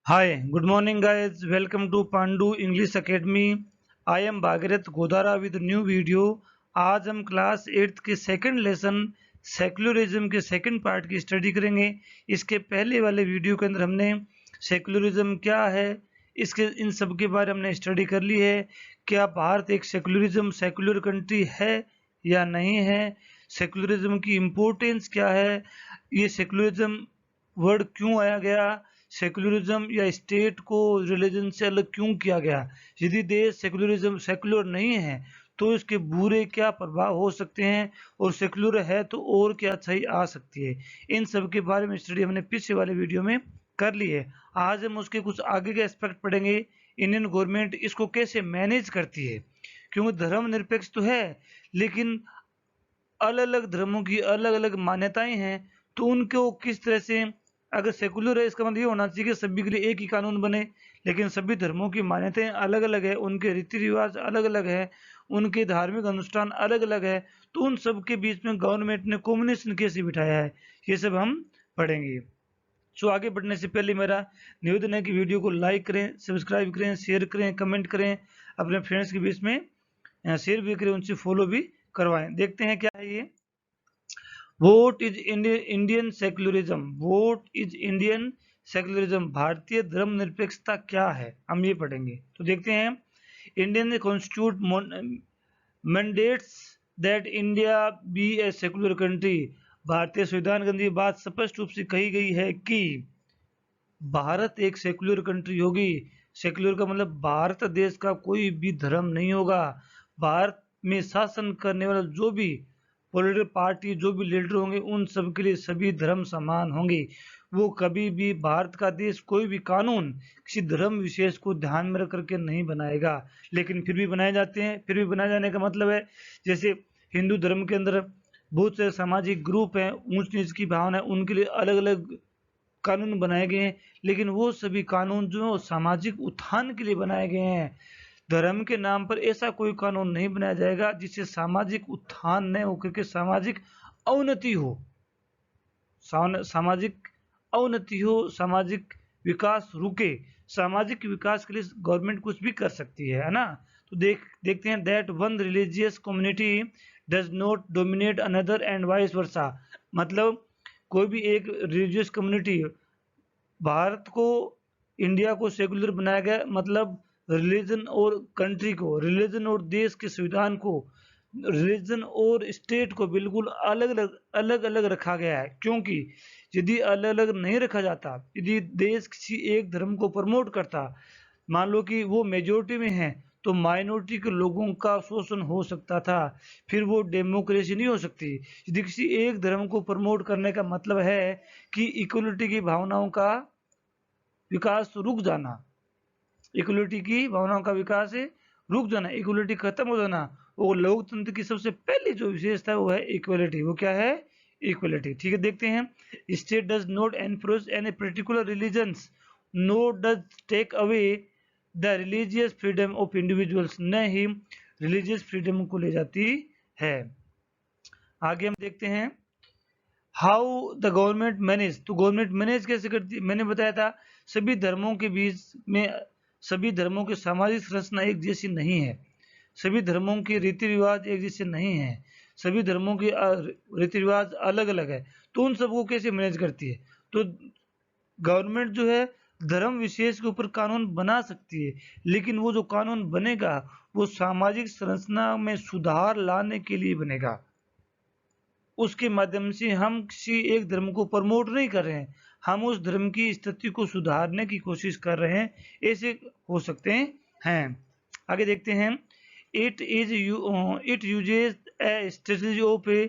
Hi, good morning, guys. Welcome to Pandu English Academy. I am Bhagirath Godara with new video. आज हम class 8th के second lesson secularism के second part की study करेंगे। इसके पहले वाले वीडियो के अंदर हमने सेक्युलरिज्म क्या है इसके इन सब के बारे में हमने स्टडी कर ली है। क्या भारत एक सेक्युलर कंट्री है या नहीं है, सेक्युलरिज्म की इम्पोर्टेंस क्या है, ये सेक्युलरिज्म वर्ड क्यों आया गया, सेक्युलरिज्म या स्टेट को रिलीजन से अलग क्यों किया गया, यदि देश सेक्युलर नहीं है तो इसके बुरे क्या प्रभाव हो सकते हैं, और सेक्युलर है तो और क्या अच्छाई आ सकती है। इन सब के बारे में स्टडी हमने पिछले वाले वीडियो में कर ली है। आज हम उसके कुछ आगे के एस्पेक्ट पढ़ेंगे। इंडियन गवर्नमेंट इसको कैसे मैनेज करती है, क्योंकि धर्म निरपेक्ष तो है लेकिन अलग अलग धर्मों की अलग अलग मान्यताएं हैं, तो उनको किस तरह से, अगर सेकुलर है इसका मतलब ये होना चाहिए कि सभी के लिए एक ही कानून बने, लेकिन सभी धर्मों की मान्यताएं अलग अलग है, उनके रीति रिवाज अलग अलग है, उनके धार्मिक अनुष्ठान अलग अलग है, तो उन सब के बीच में गवर्नमेंट ने कॉम्बिनेशन कैसे बिठाया है, ये सब हम पढ़ेंगे। सो आगे बढ़ने से पहले मेरा निवेदन है कि वीडियो को लाइक करें, सब्सक्राइब करें, शेयर करें, कमेंट करें, अपने फ्रेंड्स के बीच में शेयर भी करें, उनसे फॉलो भी करवाएं। देखते हैं क्या है ये। Vote is Indian secularism. Vote is Indian secularism. भारतीय धर्मनिरपेक्षता क्या है, हम ये पढ़ेंगे। तो देखते हैं। Indian constitute mandates that India be a secular country. भारतीय संविधान के अंदर ये बात स्पष्ट रूप से कही गई है कि भारत एक सेक्युलर कंट्री होगी। सेक्युलर का मतलब भारत देश का कोई भी धर्म नहीं होगा। भारत में शासन करने वाला जो भी पॉलिटिकल पार्टी, जो भी लीडर होंगे, उन सब के लिए सभी धर्म समान होंगे। वो कभी भी भारत का देश कोई भी कानून किसी धर्म विशेष को ध्यान में रख करके नहीं बनाएगा, लेकिन फिर भी बनाए जाते हैं। फिर भी बनाए जाने का मतलब है, जैसे हिंदू धर्म के अंदर बहुत से सामाजिक ग्रुप हैं, ऊंच नीच की भावना है, उनके लिए अलग अलग कानून बनाए गए हैं, लेकिन वो सभी कानून जो है वो सामाजिक उत्थान के लिए बनाए गए हैं। धर्म के नाम पर ऐसा कोई कानून नहीं बनाया जाएगा जिससे सामाजिक उत्थान न हो करके सामाजिक अवनति हो, सामाजिक अवनति हो, सामाजिक विकास रुके। सामाजिक विकास के लिए गवर्नमेंट कुछ भी कर सकती है ना। तो देखते हैं। That one religious community does not dominate another and vice versa. मतलब कोई भी एक रिलीजियस कम्युनिटी, भारत को, इंडिया को सेकुलर बनाया गया, मतलब रिलीजन और कंट्री को, रिलीजन और देश के संविधान को, रिलीजन और स्टेट को बिल्कुल अलग अलग रखा गया है। क्योंकि यदि अलग अलग नहीं रखा जाता, यदि देश किसी एक धर्म को प्रमोट करता, मान लो कि वो मेजोरिटी में है, तो माइनॉरिटी के लोगों का शोषण हो सकता था, फिर वो डेमोक्रेसी नहीं हो सकती। यदि किसी एक धर्म को प्रमोट करने का मतलब है कि इक्वलिटी की भावनाओं का विकास रुक जाना, इक्वलिटी की भावनाओं का विकास रुक जाना, इक्वलिटी खत्म हो जाना, वो लोकतंत्र की सबसे पहली जो विशेषता है वो है इक्वलिटी। वो क्या है? इक्वलिटी। ठीक है, देखते हैं। State does not enforce any particular religions, no does take away the religious freedom of individuals. न ही रिलीजियस फ्रीडम को ले जाती है। आगे हम देखते हैं। How the government manage. तो गवर्नमेंट मैनेज कैसे करती है? मैंने बताया था सभी धर्मों के बीच में, सभी धर्मों की सामाजिक संरचना एक जैसी नहीं है, सभी धर्मों के रीति रिवाज एक जैसे नहीं है, सभी धर्मों के रीति रिवाज अलग अलग है। तो उन सबको कैसे मैनेज करती है? तो गवर्नमेंट जो है धर्म विशेष के ऊपर कानून बना सकती है, लेकिन वो जो कानून बनेगा वो सामाजिक संरचना में सुधार लाने के लिए बनेगा। उसके माध्यम से हम किसी एक धर्म को प्रमोट नहीं कर रहे हैं, हम उस धर्म की स्थिति को सुधारने की कोशिश कर रहे हैं। ऐसे हो सकते हैं। आगे देखते हैं। It uses A strategy of A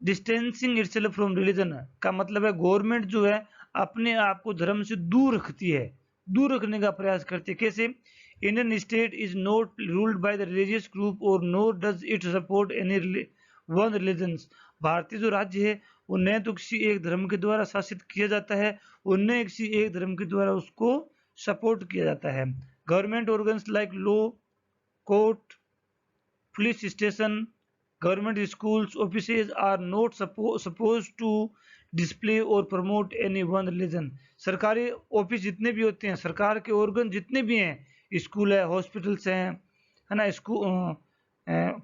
distancing itself from religion. का मतलब है गवर्नमेंट जो है अपने आप को धर्म से दूर रखती है, दूर रखने का प्रयास करती है। कैसे? Indian state is not ruled by the religious group और not does it support any one religion. भारतीय जो राज्य है वो न तो किसी एक धर्म के द्वारा शासित किया जाता है और न किसी एक धर्म के द्वारा उसको सपोर्ट किया जाता है। Government organs like law, court, police station, government schools, offices are not supposed to display और प्रमोट एनी वन रिलीजन। सरकारी ऑफिस जितने भी होते हैं, सरकार के ऑर्गन जितने भी हैं, स्कूल है, हॉस्पिटल्स हैं, है ना, स्कूल,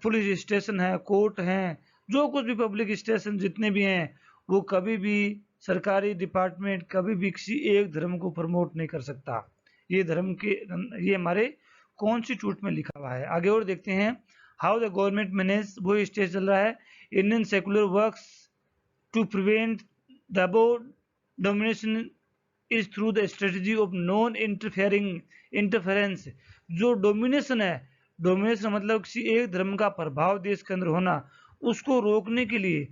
पुलिस स्टेशन है, कोर्ट हैं, जो कुछ भी पब्लिक स्टेशन जितने भी हैं, वो कभी भी सरकारी डिपार्टमेंट कभी भी किसी एक धर्म को प्रमोट नहीं कर सकता। ये धर्म के, ये हमारे कॉन्स्टिट्यूट में लिखा हुआ है। आगे और देखते हैं हाउ द गवर्नमेंट मैनेज, वो स्टेज चल रहा है, Indian secular works to prevent the above domination is through the strategy of non interference. जो डोमिनेशन है, डोमिनेशन मतलब किसी एक धर्म का प्रभाव देश के अंदर होना, उसको रोकने के लिए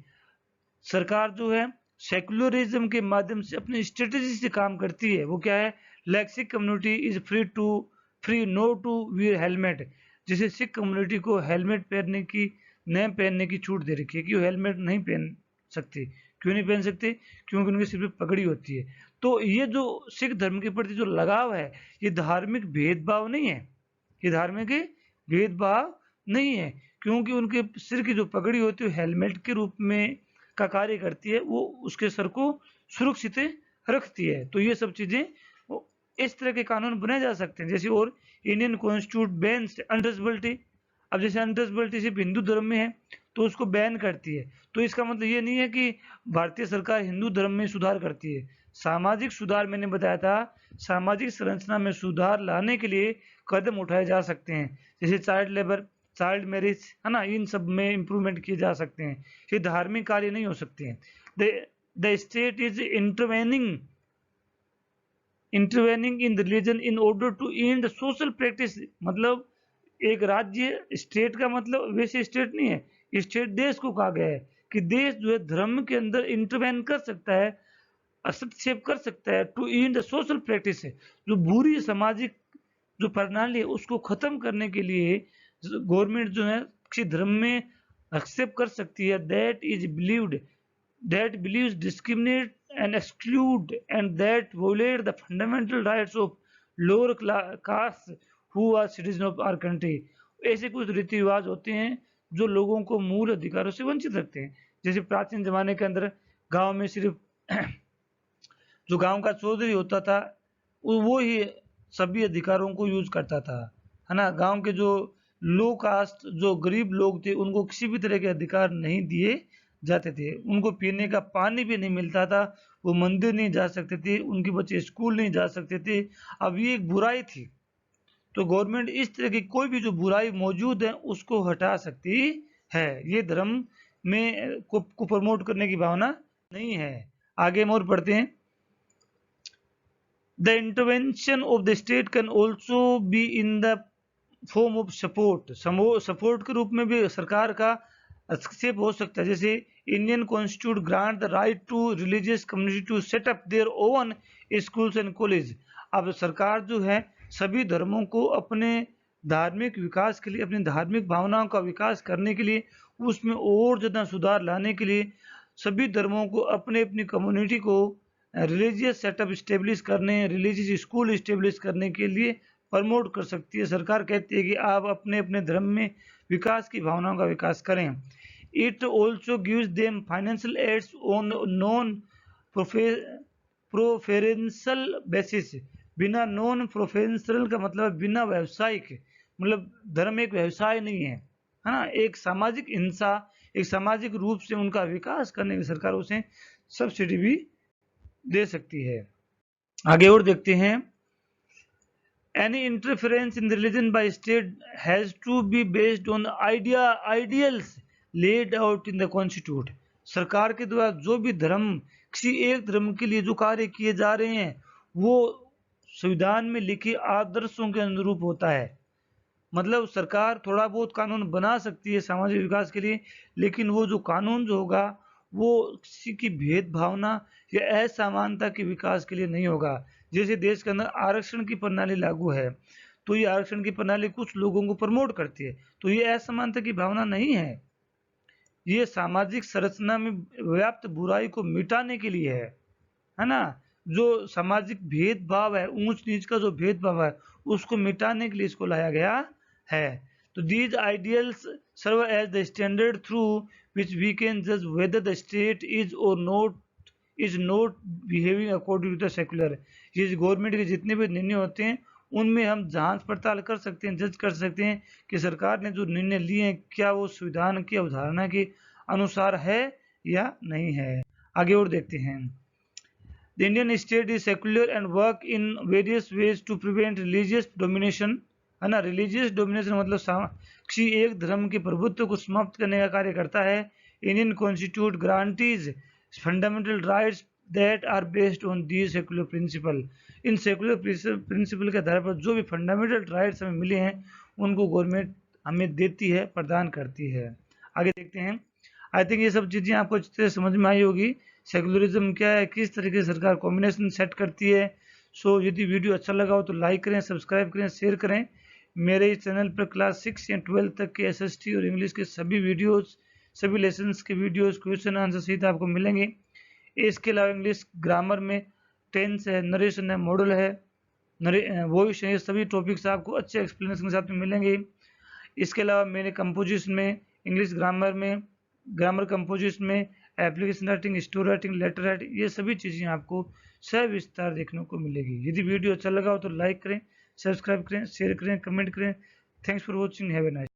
सरकार जो है सेकुलरिज्म के माध्यम से अपनी स्ट्रेटजी से काम करती है। वो क्या है, like Sikh community is free no to wear helmet. जैसे सिख कम्युनिटी को हेलमेट पहनने की, न पहनने की छूट दे रखी है कि वो हेलमेट नहीं पहन सकते। क्यों नहीं पहन सकते? क्योंकि उनके सिर पे पगड़ी होती है। तो ये जो सिख धर्म के प्रति जो लगाव है, ये धार्मिक भेदभाव नहीं है, ये धार्मिक भेदभाव नहीं है, क्योंकि उनके सिर की जो पगड़ी होती है हेलमेट के रूप में का कार्य करती है, वो उसके सर को सुरक्षित रखती है। तो ये सब चीजें, इस तरह के कानून बनाए जा सकते हैं। जैसे और इंडियन कॉन्स्टिट्यूट बैन्स अनटचेबिलिटी। अब जैसे अनटचेबिलिटी सिर्फ हिंदू धर्म में है तो उसको बैन करती है, तो इसका मतलब ये नहीं है कि भारतीय सरकार हिंदू धर्म में सुधार करती है। सामाजिक सुधार, मैंने बताया था, सामाजिक संरचना में सुधार लाने के लिए कदम उठाए जा सकते हैं, जैसे चाइल्ड लेबर, चाइल्ड मैरिज, है ना, इन सब में इंप्रूवमेंट किए जा सकते हैं। ये धार्मिक कार्य नहीं हो सकते हैं। The state is intervening in religion in order to end social practice. मतलब एक राज्य, स्टेट का मतलब वैसे स्टेट नहीं है, स्टेट देश को कहा गया है कि देश जो है धर्म के अंदर इंटरवेन कर सकता है, हस्तक्षेप कर सकता है, टू एंड सोशल प्रैक्टिस है, जो बुरी सामाजिक जो प्रणाली है उसको खत्म करने के लिए गवर्नमेंट जो है किसी धर्म में हस्तक्षेप कर सकती है। that believes discriminate and exclude and that violate the fundamental rights of lower caste who are citizens of our country। ऐसे कुछ रीति रिवाज होते हैं जो लोगों को मूल अधिकारों से वंचित रखते हैं। जैसे प्राचीन जमाने के अंदर गांव में सिर्फ जो गांव का चौधरी होता था वो ही सभी अधिकारों को यूज करता था, है ना। गांव के जो लो कास्ट, जो गरीब लोग थे, उनको किसी भी तरह के अधिकार नहीं दिए जाते थे, उनको पीने का पानी भी नहीं मिलता था, वो मंदिर नहीं जा सकते थे, उनके बच्चे स्कूल नहीं जा सकते थे। अब ये एक बुराई थी, तो गवर्नमेंट इस तरह की कोई भी जो बुराई मौजूद है उसको हटा सकती है। ये धर्म में को प्रमोट करने की भावना नहीं है। आगे हम और पढ़ते हैं। The intervention of the state can also be in the form of support। Support के रूप में भी सरकार का हस्तक्षेप हो सकता है। जैसे Indian constitute grant the right to religious community to set up their own schools and college. अब सरकार जो है सभी धर्मों को अपने धार्मिक विकास के लिए, अपनी धार्मिक भावनाओं का विकास करने के लिए, उसमें और ज़्यादा सुधार लाने के लिए सभी धर्मों को अपने अपनी कम्युनिटी को रिलीजियस सेटअप स्टेब्लिश करने, रिलीजियस स्कूल स्टेब्लिश करने के लिए प्रमोट कर सकती है। सरकार कहती है कि आप अपने अपने धर्म में विकास की भावनाओं का विकास करें। It also gives them financial aids on non preferential basis. बिना नॉन प्रोफेरेंशियल का मतलब बिना व्यावसायिक, मतलब धर्म एक व्यवसाय नहीं है, है ना, एक सामाजिक हिंसा, एक सामाजिक रूप से उनका विकास करने की सरकार उसे सब्सिडी भी दे सकती है। आगे और देखते हैं। Any interference in religion by state has to be based on ideals laid out in the constitution। सरकार के द्वारा जो भी धर्म, किसी एक धर्म के लिए जो कार्य किए जा रहे हैं वो संविधान में लिखे आदर्शों के अनुरूप होता है। मतलब सरकार थोड़ा बहुत कानून बना सकती है सामाजिक विकास के लिए, लेकिन वो जो कानून जो होगा वो किसी की भेदभावना या असमानता के विकास के लिए नहीं होगा। जैसे देश के अंदर आरक्षण की प्रणाली लागू है, तो ये आरक्षण की प्रणाली कुछ लोगों को प्रमोट करती है, तो ये असमानता की भावना नहीं है, ये सामाजिक संरचना में व्याप्त बुराई को मिटाने के लिए है ना। जो सामाजिक भेदभाव है, ऊंच नीच का जो भेदभाव है, उसको मिटाने के लिए इसको लाया गया है। तो these ideals serve as the standard through which we can judge whether the state is or not is not behaving according to the secular. ये गवर्नमेंट के जितने भी निर्णय होते हैं उनमें हम जांच पड़ताल कर सकते हैं, जज कर सकते हैं कि सरकार ने जो निर्णय लिए हैं क्या वो संविधान की अवधारणा के अनुसार है या नहीं है। आगे और देखते हैं। The Indian state is secular and work in various ways to prevent religious domination, है ना। रिलीजियस डोमिनेशन मतलब किसी एक धर्म के प्रभुत्व को समाप्त करने का कार्य करता है। Indian constitute guarantees fundamental rights that are based on the secular principle. इन सेकुलर प्रिंसिपल के आधार पर जो भी फंडामेंटल राइट्स हमें मिले हैं उनको गवर्नमेंट हमें देती है, प्रदान करती है। आगे देखते हैं। आई थिंक ये सब चीज़ें आपको अच्छी तरह समझ में आई होगी। सेकुलरिज्म क्या है, किस तरीके से सरकार कॉम्बिनेशन सेट करती है। सो यदि वीडियो अच्छा लगा हो तो लाइक करें, सब्सक्राइब करें, शेयर करें। मेरे इस चैनल पर क्लास 6 या 12 तक के एसएसटी और इंग्लिश के सभी वीडियोस, सभी लेसन्स के वीडियोस, क्वेश्चन आंसर सहित आपको मिलेंगे। इसके अलावा इंग्लिश ग्रामर में टेंस है, नरेशन है, मॉडल है, वॉइस है, ये सभी टॉपिक्स आपको अच्छे एक्सप्लेनेशन के साथ में मिलेंगे। इसके अलावा मैंने कंपोजिशन में, इंग्लिश ग्रामर में, ग्रामर कंपोजिशन में, application writing, story writing, letter writing, ये सभी चीज़ें आपको सविस्तार देखने को मिलेगी। यदि वीडियो अच्छा लगा हो तो लाइक करें, सब्सक्राइब करें, शेयर करें, कमेंट करें। Thanks for watching, have a nice.